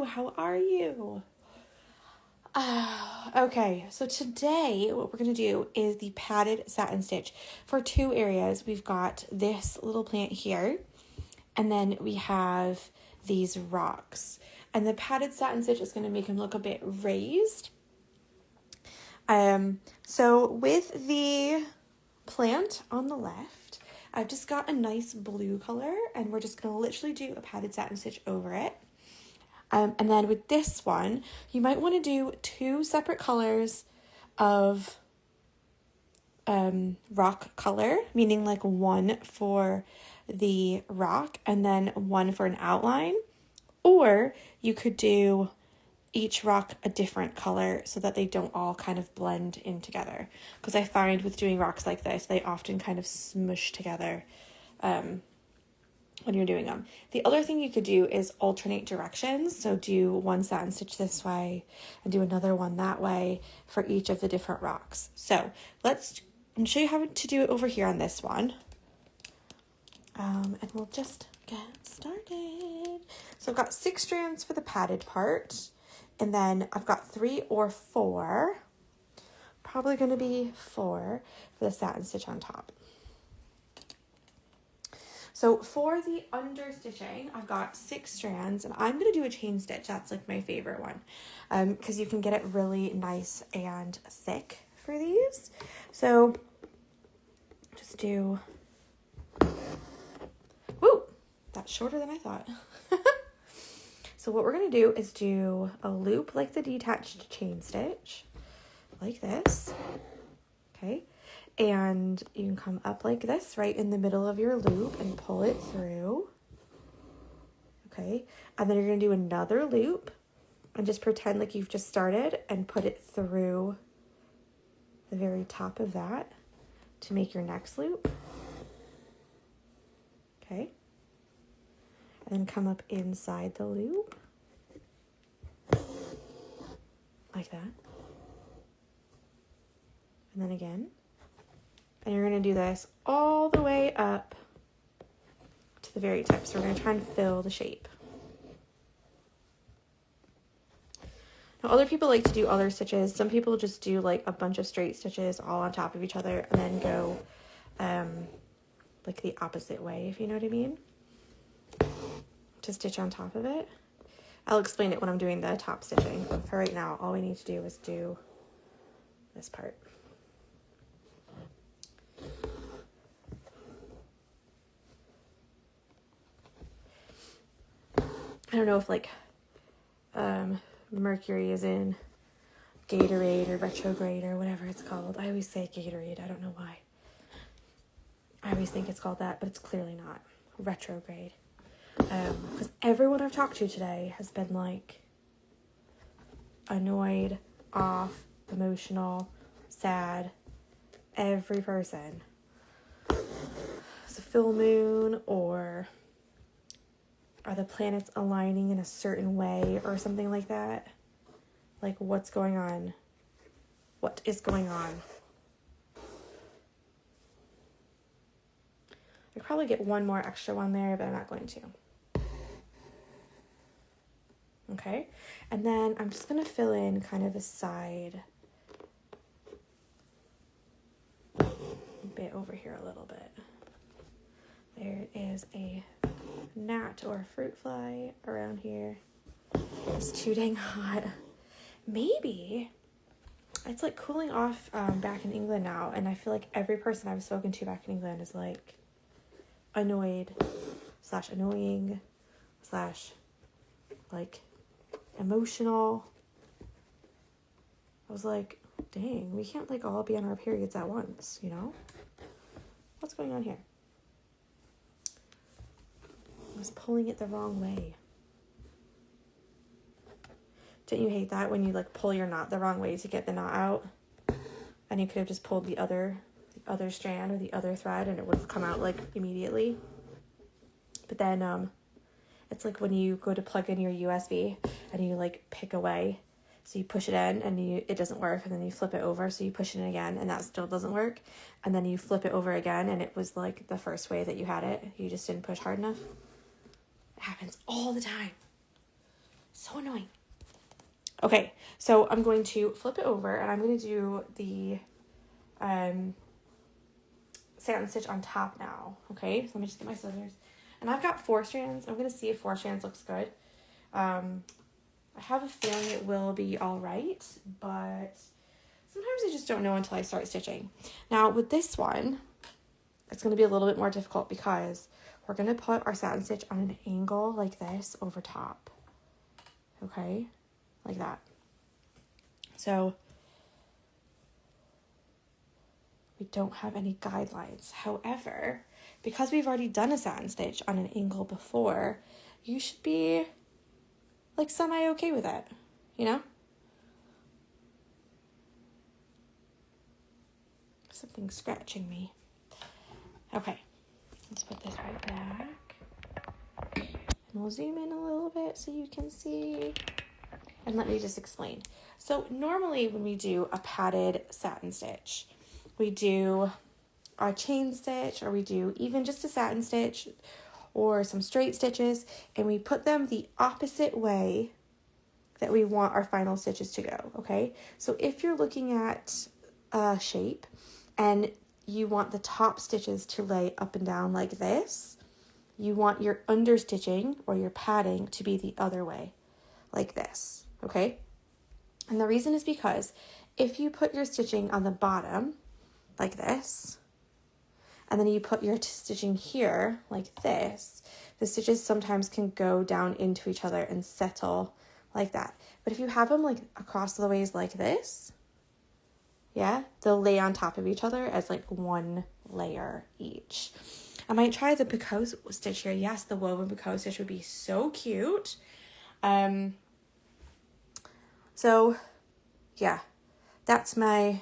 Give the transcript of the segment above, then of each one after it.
How are you? Okay, so today what we're going to do is the padded satin stitch for two areas. We've got this little plant here, and then we have these rocks. And the padded satin stitch is going to make them look a bit raised. So with the plant on the left, I've just got a nice blue color, and we're just going to literally do a padded satin stitch over it. And then with this one, you might want to do two separate colors of rock color, meaning like one for the rock and then one for an outline. Or you could do each rock a different color so that they don't all kind of blend in together. Because I find with doing rocks like this, they often kind of smush together when you're doing them. The other thing you could do is alternate directions. So do one satin stitch this way and do another one that way for each of the different rocks. So I'm show you how to do it over here on this one. And we'll just get started. So I've got 6 strands for the padded part, and then I've got 3 or 4, probably going to be 4 for the satin stitch on top. So for the under stitching, I've got 6 strands, and I'm going to do a chain stitch. That's like my favorite one, because you can get it really nice and thick for these. So just do, woo, that's shorter than I thought. So what we're going to do is do a loop like the detached chain stitch, like this, okay? And you can come up like this right in the middle of your loop and pull it through, okay? And then you're going to do another loop and just pretend like you've just started and put it through the very top of that to make your next loop, okay? And then come up inside the loop, like that. And then again. And you're going to do this all the way up to the very tip. So we're going to try and fill the shape. Now, other people like to do other stitches. Some people just do like a bunch of straight stitches all on top of each other and then go like the opposite way, if you know what I mean, to stitch on top of it. I'll explain it when I'm doing the top stitching, but for right now, all we need to do is do this part. I don't know if like Mercury is in Gatorade or retrograde or whatever it's called. I always say Gatorade. I don't know why. I always think it's called that, but it's clearly not. Retrograde. Because everyone I've talked to today has been like annoyed, off, emotional, sad. Every person. It's a full moon, or are the planets aligning in a certain way or something like that? Like, what's going on? What is going on? I'd probably get one more extra one there, but I'm not going to. Okay, and then I'm just going to fill in kind of a side bit over here a little bit. There is a gnat or a fruit fly around here. It's too dang hot. Maybe it's like cooling off back in England now, and I feel like every person I've spoken to back in England is like annoyed / annoying / like emotional. I was like, dang, we can't like all be on our periods at once, you know? What's going on here? I was pulling it the wrong way. Don't you hate that when you like pull your knot the wrong way to get the knot out? And you could have just pulled the other strand or the other thread and it would have come out like immediately. But then it's like when you go to plug in your USB and you like pick away. So you push it in and it doesn't work, and then you flip it over, so you push it in again and that still doesn't work. And then you flip it over again and it was like the first way that you had it. You just didn't push hard enough. It happens all the time. So annoying. Okay, so I'm going to flip it over and I'm going to do the satin stitch on top now. Okay, so let me just get my scissors. And I've got 4 strands. I'm going to see if 4 strands looks good. I have a feeling it will be all right, but sometimes I just don't know until I start stitching. Now with this one, it's going to be a little bit more difficult because we're going to put our satin stitch on an angle like this over top. Okay, like that. So we don't have any guidelines. However, because we've already done a satin stitch on an angle before, you should be like semi-okay with it, you know? Something's scratching me. Okay, let's put this right back. And we'll zoom in a little bit so you can see. And let me just explain. So normally when we do a padded satin stitch, we do a chain stitch, or we do even just a satin stitch or some straight stitches, and we put them the opposite way that we want our final stitches to go, okay? So if you're looking at a shape and you want the top stitches to lay up and down like this, you want your understitching or your padding to be the other way, like this, okay? And the reason is because if you put your stitching on the bottom, like this, and then you put your stitching here, like this, the stitches sometimes can go down into each other and settle like that. But if you have them like across the ways like this, yeah, they'll lay on top of each other as like one layer each. I might try the picot stitch here. Yes, the woven picot stitch would be so cute. So yeah, that's my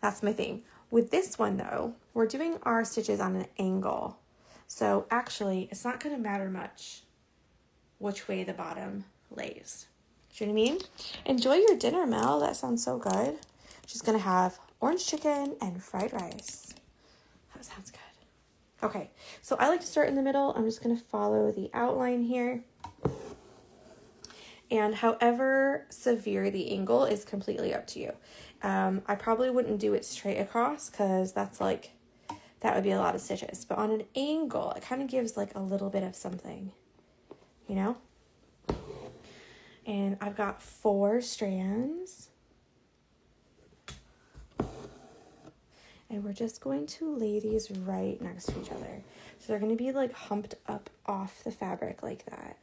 thing. With this one though, we're doing our stitches on an angle. So actually, it's not going to matter much which way the bottom lays. Do you know what I mean? Enjoy your dinner, Mel. That sounds so good. She's going to have orange chicken and fried rice. That sounds good. Okay, so I like to start in the middle. I'm just going to follow the outline here. And however severe the angle is completely up to you. I probably wouldn't do it straight across because that would be a lot of stitches. But on an angle, it kind of gives like a little bit of something, you know? And I've got 4 strands. And we're just going to lay these right next to each other. So they're going to be like humped up off the fabric like that.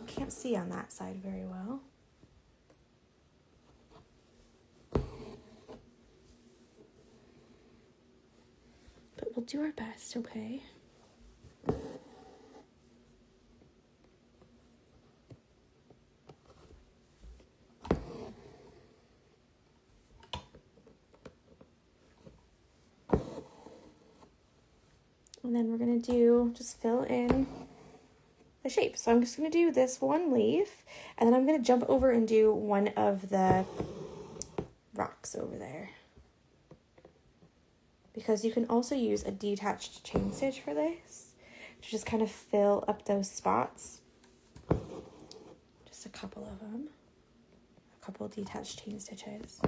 Can't see on that side very well. But we'll do our best, okay? And then we're going to just fill in the shape. So I'm just going to do this one leaf, and then I'm going to jump over and do one of the rocks over there. Because you can also use a detached chain stitch for this to just kind of fill up those spots. Just a couple of them. A couple of detached chain stitches.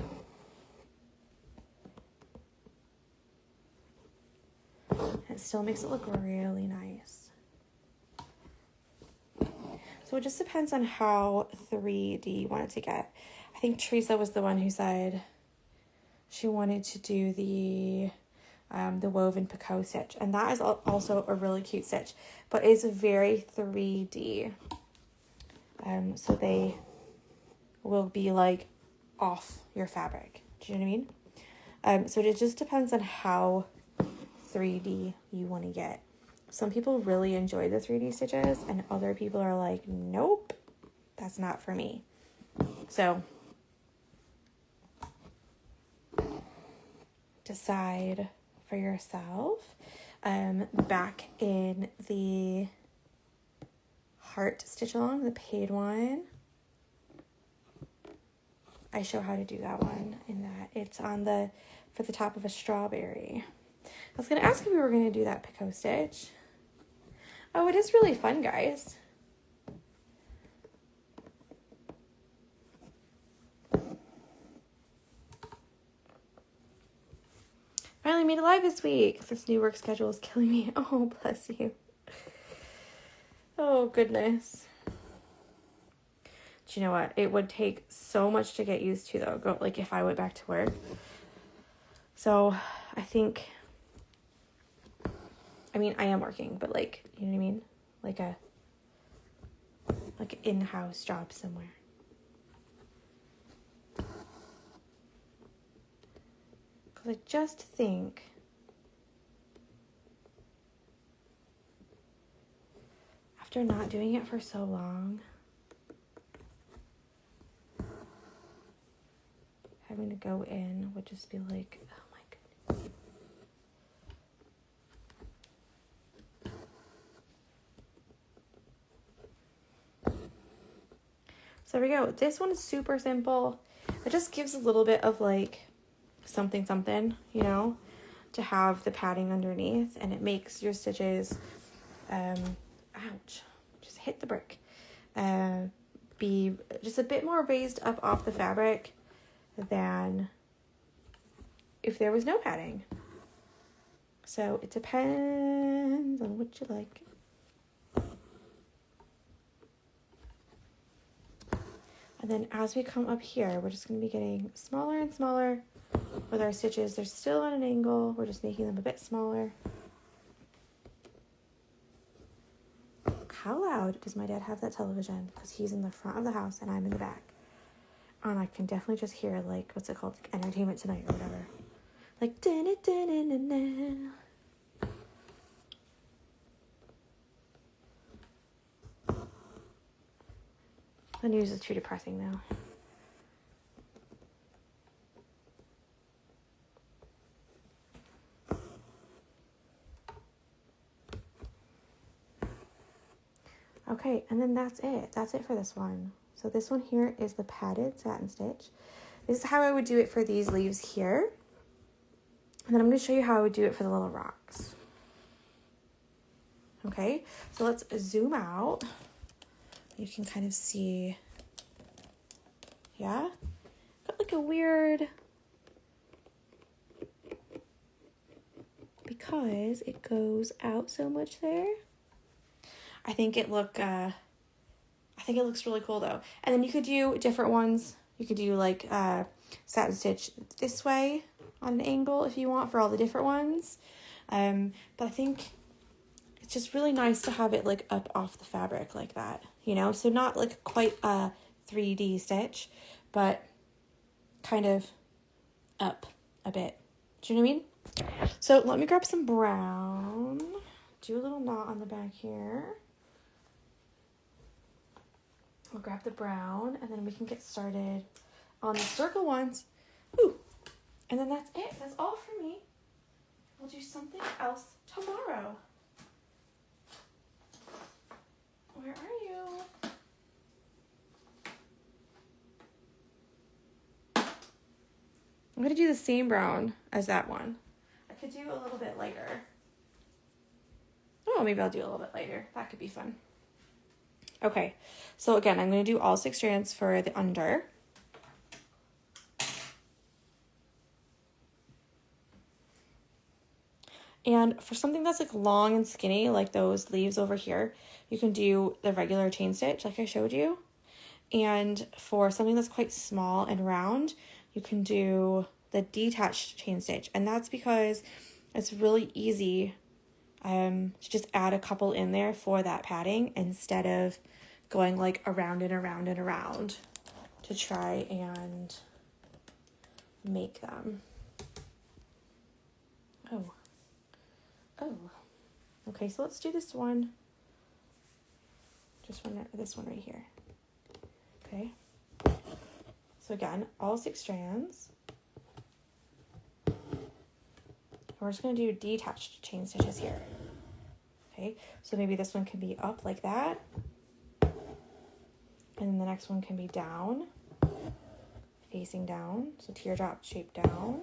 And it still makes it look really nice. So it just depends on how 3D you want it to get. I think Teresa was the one who said she wanted to do the woven picot stitch, and that is also a really cute stitch, but it's very 3D. So they will be like off your fabric. Do you know what I mean? So it just depends on how 3D you want to get. Some people really enjoy the 3D stitches, and other people are like, nope, that's not for me. So decide for yourself. Back in the heart stitch along, the paid one, I show how to do that one in that it's on for the top of a strawberry. I was going to ask if we were going to do that picot stitch. Oh, it is really fun, guys. make a live this week. This new work schedule is killing me. Oh, bless you. Oh, goodness. Do you know what? It would take so much to get used to, though, like if I went back to work. So I think, I mean, I am working, but like, you know what I mean? Like an in-house job somewhere. Because I just think after not doing it for so long, having to go in would just be like, oh my goodness. So there we go. This one is super simple. It just gives a little bit of like something, you know, to have the padding underneath, and it makes your stitches, ouch, just hit the brick, be just a bit more raised up off the fabric than if there was no padding. So it depends on what you like. And then as we come up here, we're just going to be getting smaller and smaller with our stitches. They're still at an angle. We're just making them a bit smaller. How loud does my dad have that television? Because he's in the front of the house and I'm in the back. And I can definitely just hear, like, what's it called? Like Entertainment Tonight or whatever. Like, da-na-da-na-na-na. The news is too depressing now. Okay, and then that's it. That's it for this one. So this one here is the padded satin stitch. This is how I would do it for these leaves here. And then I'm going to show you how I would do it for the little rocks. Okay, so let's zoom out. You can kind of see, yeah? Got like a weird, because it goes out so much there. I think it looks really cool though. And then you could do different ones. You could do like satin stitch this way on an angle if you want for all the different ones. But I think it's just really nice to have it like up off the fabric like that, you know? So not like quite a 3D stitch, but kind of up a bit. Do you know what I mean? So let me grab some brown, do a little knot on the back here. We'll grab the brown and then we can get started on the circle ones. Ooh. And then that's it. That's all for me. We'll do something else tomorrow. Where are you? I'm going to do the same brown as that one. I could do a little bit lighter. Oh, maybe I'll do a little bit lighter. That could be fun. Okay, so again, I'm going to do all 6 strands for the under. And for something that's like long and skinny, like those leaves over here, you can do the regular chain stitch like I showed you. And for something that's quite small and round, you can do the detached chain stitch. And that's because it's really easy to just add a couple in there for that padding instead of going like around and around and around to try and make them. Oh. Okay, so let's do this one. This one right here. Okay. So again, all 6 strands. We're just going to do detached chain stitches here. Okay, so maybe this one can be up like that. And then the next one can be down, facing down. So teardrop shape down.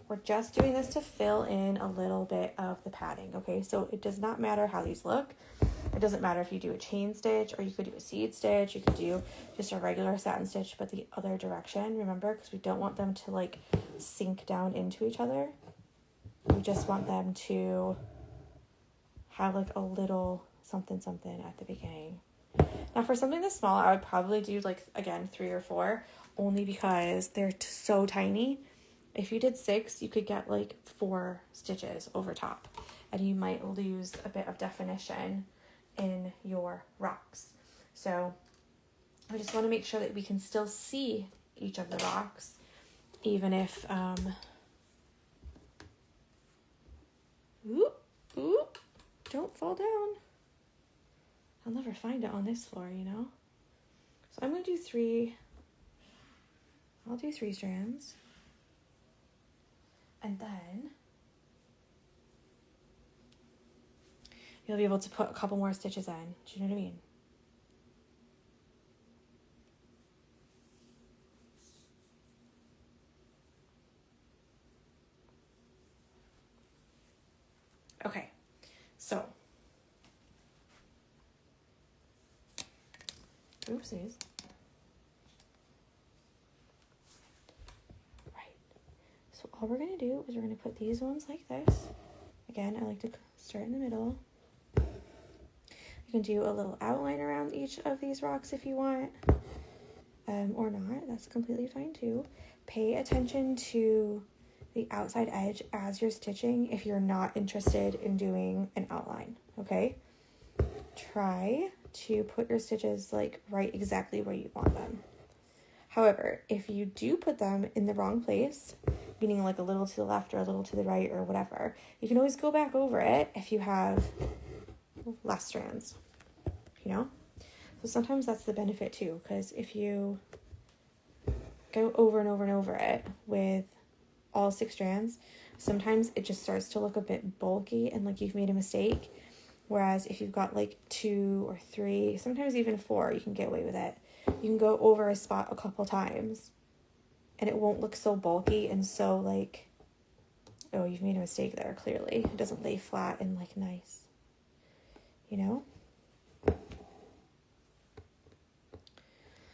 We're just doing this to fill in a little bit of the padding, okay? So it does not matter how these look. It doesn't matter if you do a chain stitch or you could do a seed stitch. You could do just a regular satin stitch, but the other direction, remember, because we don't want them to like sink down into each other. We just want them to have like a little something at the beginning. Now for something this small, I would probably do like, again, 3 or 4, only because they're so tiny. If you did 6, you could get like 4 stitches over top, and you might lose a bit of definition in your rocks. So I just want to make sure that we can still see each of the rocks, even if, don't fall down. I'll never find it on this floor, you know? So I'm going to do 3. I'll do 3 strands. And then you'll be able to put a couple more stitches in. Do you know what I mean? Okay, so, oopsies. Right, so all we're gonna do is we're gonna put these ones like this. Again, I like to start in the middle. You can do a little outline around each of these rocks if you want, or not, that's completely fine too. Pay attention to the outside edge as you're stitching if you're not interested in doing an outline, okay? Try to put your stitches like right exactly where you want them. However, if you do put them in the wrong place, meaning like a little to the left or a little to the right or whatever, you can always go back over it if you have less strands, you know? So sometimes that's the benefit too, because if you go over and over and over it with all 6 strands, sometimes it just starts to look a bit bulky and like you've made a mistake. Whereas if you've got like 2 or 3, sometimes even 4, you can get away with it. You can go over a spot a couple times and it won't look so bulky and so like, oh, you've made a mistake there, clearly. It doesn't lay flat and like nice, you know?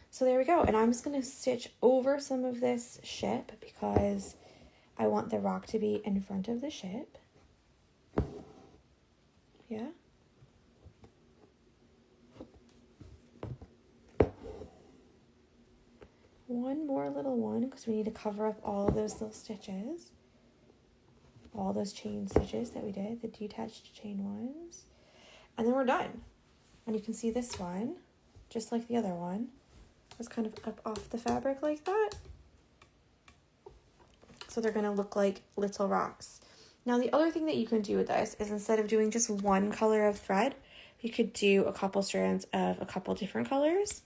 So there we go. And I'm just going to stitch over some of this ship because I want the rock to be in front of the ship. Yeah. One more little one because we need to cover up all of those little stitches. All those chain stitches that we did, the detached chain ones. And then we're done. And you can see this one, just like the other one, was kind of up off the fabric like that. So they're going to look like little rocks. Now the other thing that you can do with this is instead of doing just one color of thread, you could do a couple strands of a couple different colors.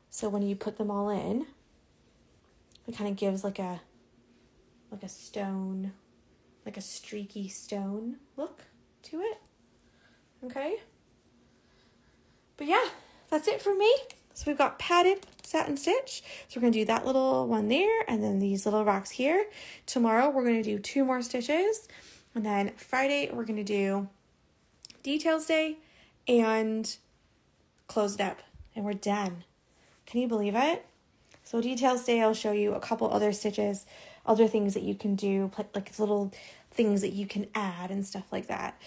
So when you put them all in, it kind of gives like a stone, like a streaky stone look to it. Okay? But yeah, that's it for me. So we've got padded satin stitch. So we're going to do that little one there and then these little rocks here. Tomorrow we're going to do 2 more stitches. And then Friday we're going to do details day and close it up. And we're done. Can you believe it? So details day, I'll show you a couple other stitches, other things that you can do, like little things that you can add and stuff like that.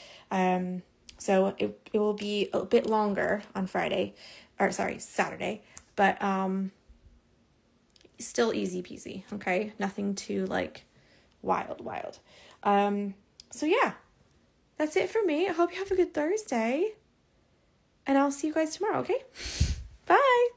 So it will be a bit longer on Saturday, but still easy peasy, okay? Nothing too like wild. So yeah, that's it for me. I hope you have a good Thursday, and I'll see you guys tomorrow, okay? Bye!